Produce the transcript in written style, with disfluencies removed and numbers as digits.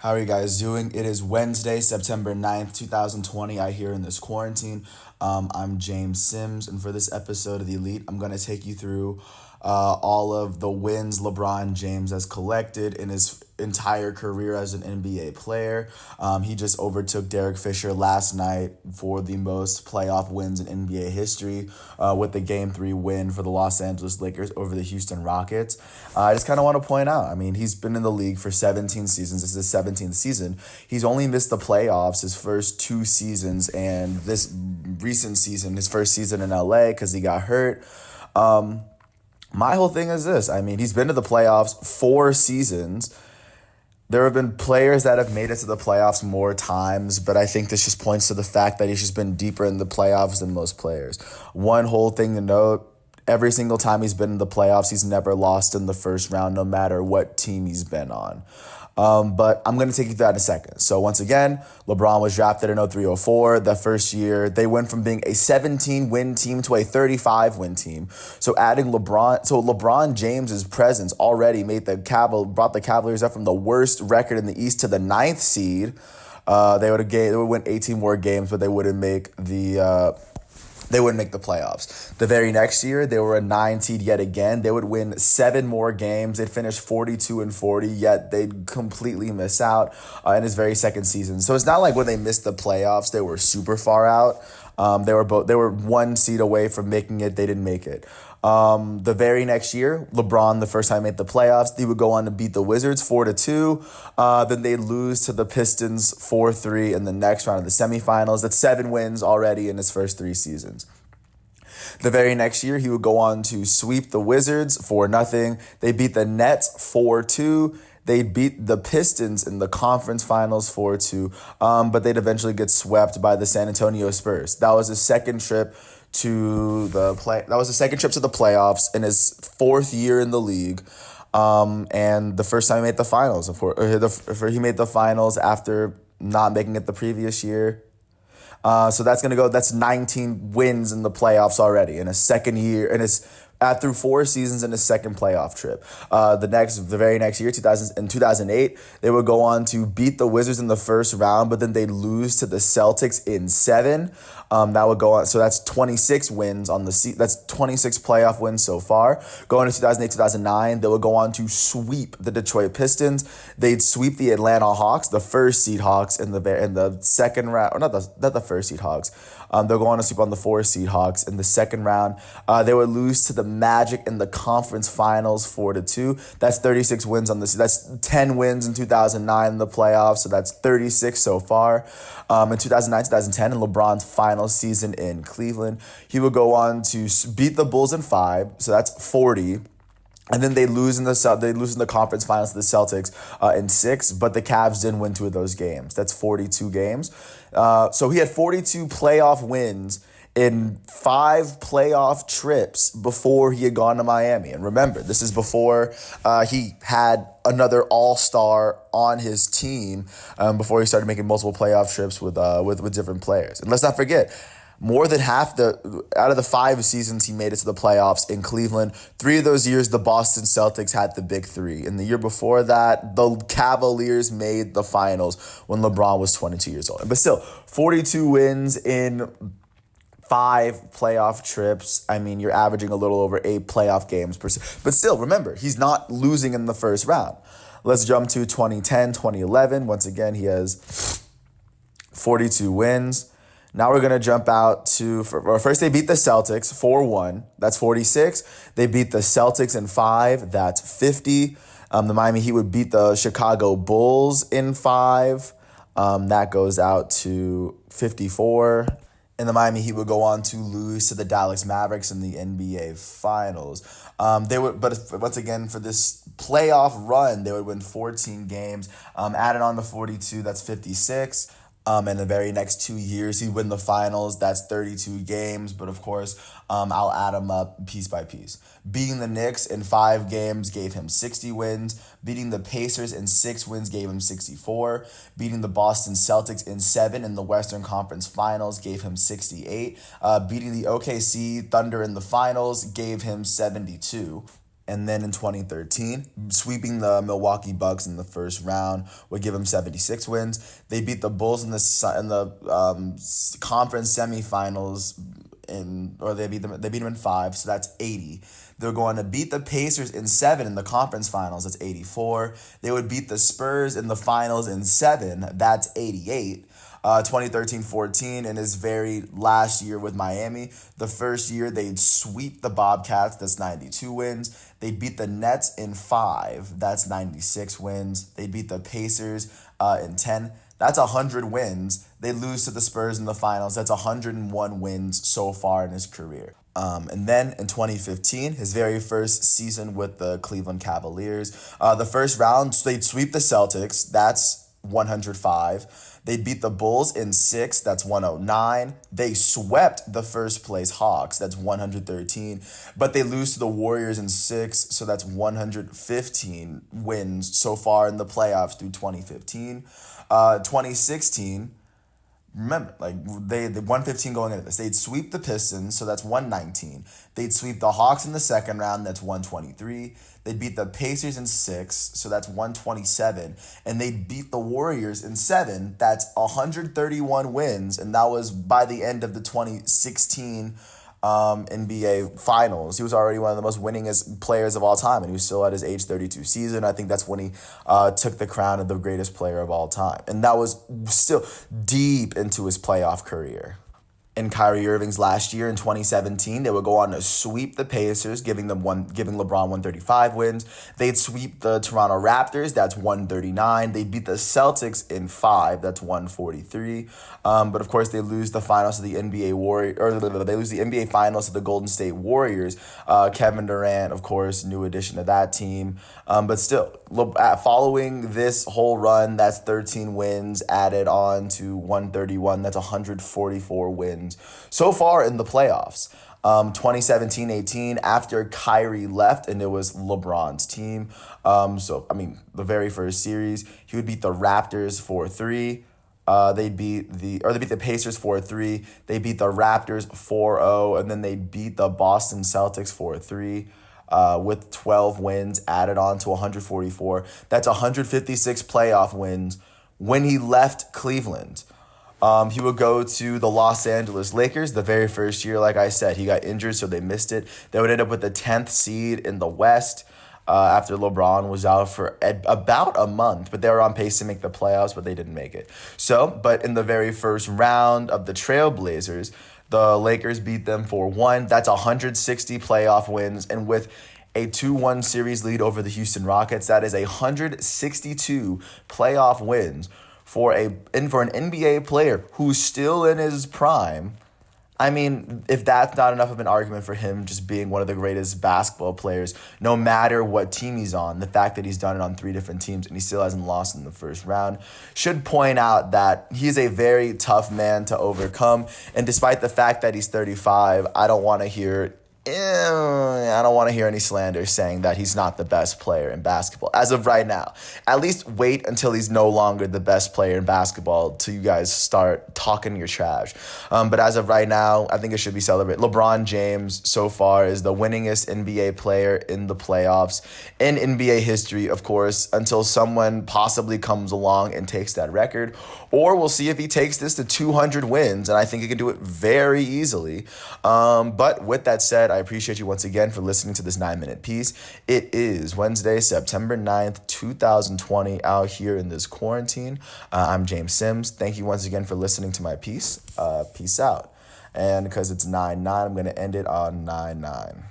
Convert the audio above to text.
How are you guys doing? It is Wednesday, September 9th, 2020. I here in this quarantine. I'm James Sims, and for this episode of The Elite, I'm going to take you through all of the wins LeBron James has collected in his entire career as an NBA player. He just overtook Derek Fisher last night for the most playoff wins in NBA history with the Game 3 win for the Los Angeles Lakers over the Houston Rockets. I just kind of want to point out, he's been in the league for 17 seasons. This is his 17th season. He's only missed the playoffs his first two seasons, and this recent season, his first season in LA, because he got hurt. My whole thing is this. He's been to the playoffs 4 seasons. There have been players that have made it to the playoffs more times, but I think this just points to the fact that he's just been deeper in the playoffs than most players. One whole thing to note, every single time he's been in the playoffs, he's never lost in the first round, no matter what team he's been on. But I'm going to take you through that in a second. So once again, LeBron was drafted in 03-04. The first year, they went from being a 17-win team to a 35-win team. So LeBron James's presence already brought the Cavaliers up from the worst record in the East to the 9th seed. They would win 18 more games, but they wouldn't make the playoffs. The very next year, they were a 9 seed yet again. They would win 7 more games. They'd finish 42-40, yet they'd completely miss out in his very second season. So it's not like when they missed the playoffs, they were super far out. They were 1 seed away from making it. They didn't make it. The very next year, LeBron, the first time made the playoffs, he would go on to beat the Wizards 4-2. Then they'd lose to the Pistons 4-3 in the next round of the semifinals. That's 7 wins already in his first 3 seasons. The very next year, he would go on to sweep the Wizards 4-0. They beat the Nets 4-2. They beat the Pistons in the conference finals 4-2, but they'd eventually get swept by the San Antonio Spurs. That was his second trip to the playoffs in his 4th year in the league. And the first time he made the finals, of course, he made the finals after not making it the previous year. So that's 19 wins in the playoffs already in his second year, through 4 seasons in his second playoff trip. The very next year, 2008, they would go on to beat the Wizards in the first round, but then they'd lose to the Celtics in 7. That would go on. So that's 26 wins on the season. That's 26 playoff wins so far. Going to 2008, 2009, they would go on to sweep the Detroit Pistons. They'd sweep the Atlanta Hawks, the first seed Hawks in the second round, or not the first seed Hawks. They'll go on to sweep on the 4 seed Hawks in the second round. They would lose to the Magic in the conference finals 4-2. That's 36 wins on the season. That's 10 wins in 2009 in the playoffs. So that's 36 so far. In 2009, 2010, in LeBron's final season in Cleveland, he would go on to beat the Bulls in 5. So that's 40. And then they lose in the conference finals to the Celtics in 6, but the Cavs didn't win 2 of those games. That's 42 games. So he had 42 playoff wins in 5 playoff trips before he had gone to Miami. And remember, this is before he had another all-star on his team, before he started making multiple playoff trips with different players. And let's not forget, more than half out of the 5 seasons he made it to the playoffs in Cleveland, 3 of those years the Boston Celtics had the big 3. And the year before that, the Cavaliers made the finals when LeBron was 22 years old. But still, 42 wins in 5 playoff trips. You're averaging a little over 8 playoff games per season. But still, remember, he's not losing in the first round. Let's jump to 2010, 2011. Once again, he has 42 wins. Now we're going to jump out to, first they beat the Celtics 4-1. That's 46. They beat the Celtics in 5. That's 50. The Miami Heat would beat the Chicago Bulls in 5. That goes out to 54. And the Miami Heat would go on to lose to the Dallas Mavericks in the NBA Finals. But once again, for this playoff run, they would win 14 games. Added on to 42, that's 56. In the very next 2 years, he'd win the finals. That's 32 games. But of course, I'll add them up piece by piece. Beating the Knicks in 5 games gave him 60 wins. Beating the Pacers in 6 wins gave him 64. Beating the Boston Celtics in 7 in the Western Conference Finals gave him 68. Beating the OKC Thunder in the finals gave him 72. And then in 2013, sweeping the Milwaukee Bucks in the first round would give them 76 wins. They beat the Bulls in the conference semifinals, they beat them in 5, so that's 80. They're going to beat the Pacers in 7 in the conference finals, that's 84. They would beat the Spurs in the finals in 7, that's 88. 2013-14 in his very last year with Miami. The first year they'd sweep the Bobcats, that's 92 wins. They beat the Nets in 5, that's 96 wins. They beat the Pacers in 10, that's 100 wins. They lose to the Spurs in the finals, that's 101 wins so far in his career. And then in 2015, his very first season with the Cleveland Cavaliers, the first round, they'd sweep the Celtics, that's 105. They beat the Bulls in 6, that's 109. They swept the first place Hawks, that's 113. But they lose to the Warriors in 6, so that's 115 wins so far in the playoffs through 2015. 2016, remember, they 115 going into this. They'd sweep the Pistons, so that's 119. They'd sweep the Hawks in the second round, that's 123. They'd beat the Pacers in 6, so that's 127. And they'd beat the Warriors in 7, that's 131 wins. And that was by the end of the 2016 NBA Finals. He was already one of the most winningest players of all time, and he was still at his age 32 season. I think that's when he took the crown of the greatest player of all time. And that was still deep into his playoff career. In Kyrie Irving's last year in 2017, they would go on to sweep the Pacers, giving LeBron 135 wins. They'd sweep the Toronto Raptors, that's 139. They'd beat the Celtics in 5, that's 143. But of course, they lose the finals to the they lose the NBA Finals to the Golden State Warriors. Kevin Durant, of course, new addition to that team. But still, following this whole run, that's 13 wins added on to 131. That's 144 wins so far in the playoffs. 2017-18, after Kyrie left and it was LeBron's team. The very first series, he would beat the Raptors 4-3. They beat the Pacers 4-3. They beat the Raptors 4-0, and then they beat the Boston Celtics 4-3. With 12 wins added on to 144. That's 156 playoff wins when he left Cleveland. He would go to the Los Angeles Lakers the very first year. Like I said, he got injured, so they missed it. They would end up with the 10th seed in the West after LeBron was out for about a month. But they were on pace to make the playoffs, but they didn't make it. But in the very first round of the Trailblazers, the Lakers beat them 4-1. That's 160 playoff wins. And with a 2-1 series lead over the Houston Rockets, that is 162 playoff wins for an NBA player who's still in his prime. I mean, if that's not enough of an argument for him just being one of the greatest basketball players, no matter what team he's on, the fact that he's done it on 3 different teams and he still hasn't lost in the first round should point out that he's a very tough man to overcome. And despite the fact that he's 35, I don't want to hear any slander saying that he's not the best player in basketball as of right now. At least wait until he's no longer the best player in basketball till you guys start talking your trash. But as of right now, I think it should be celebrated. LeBron James so far is the winningest NBA player in the playoffs in NBA history, of course, until someone possibly comes along and takes that record. Or we'll see if he takes this to 200 wins, and I think he can do it very easily. But with that said, I appreciate you once again for listening to this 9-minute piece. It is Wednesday, September 9th, 2020, out here in this quarantine. I'm James Sims. Thank you once again for listening to my piece. Peace out. And because it's 9-9, I'm going to end it on 9-9.